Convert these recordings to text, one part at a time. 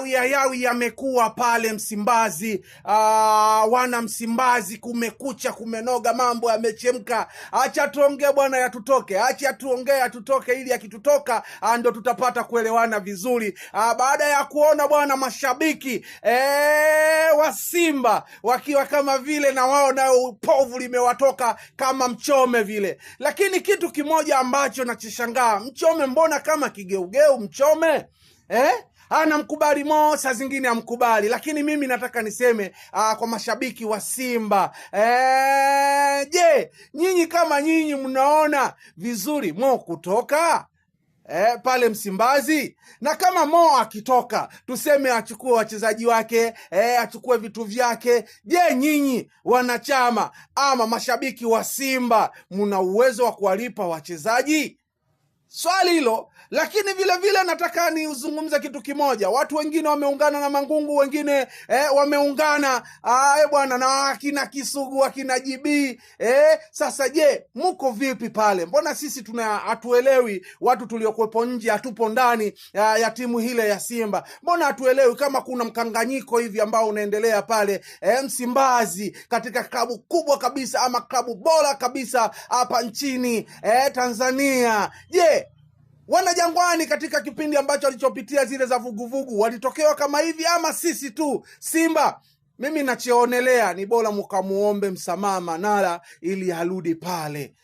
yawi yamekuwa pale Msimbazi. Wana Msimbazi, kumekucha, kumenoga, mambo yamechemka. Acha tuongee bwana, yatutoke. Acha tuongee yatutoke, ili yakitutoka ndo tutapata kuelewana vizuri. Baada ya kuona bwana mashabiki wa Simba wakiwa kama vile na wao nao povu limewatoka kama Mchome vile. Lakini kitu kimoja ambacho nachishangaa, Mchome mbona kama kigeugeu Mchome? Anamkubali Mo, saa zingine amkubali. Lakini mimi nataka niseme kwa mashabiki wa Simba, je, nyinyi kama nyinyi mnaona vizuri Mo kutoka pale Msimbazi? Na kama Mo akitoka, tuseme achukue wachezaji wake, achukue vitu vyake, je, nyinyi wanachama ama mashabiki wa Simba mna uwezo wa kuwalipa wachezaji? Swali hilo. Lakini vile vile nataka niuzungumze kitu kimoja. Watu wengine wameungana na Mangungu, wengine wameungana bwana na akina Kisugu, akina JB. Sasa je, muko vipi pale? Mbona sisi hatuelewi? Watu tuliokuwepo nje, hatupo ndani ya timu hile ya Simba, mbona hatuelewi kama kuna mkanganyiko hivi ambao unaendelea pale Msimbazi, katika klabu kubwa kabisa ama klabu bora kabisa hapa nchini Tanzania? Je, Wana Jangwani katika kipindi ambacho walichopitia zile za vuguvugu walitokewa kama hivi, ama sisi tu Simba? Mimi nachionelea ni bora mkamuombe msamaha Manara ili arudi pale.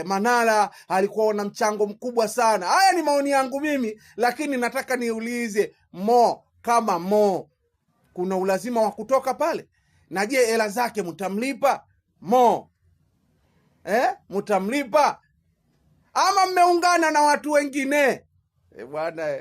Manara alikuwa na mchango mkubwa sana. Haya ni maoni yangu mimi, lakini nataka niulize Mo, kama Mo kuna ulazima wa kutoka pale? Na je, hela zake mtamlipa Mo? Mtamlipa ama mmeungana na watu wengine? Bwana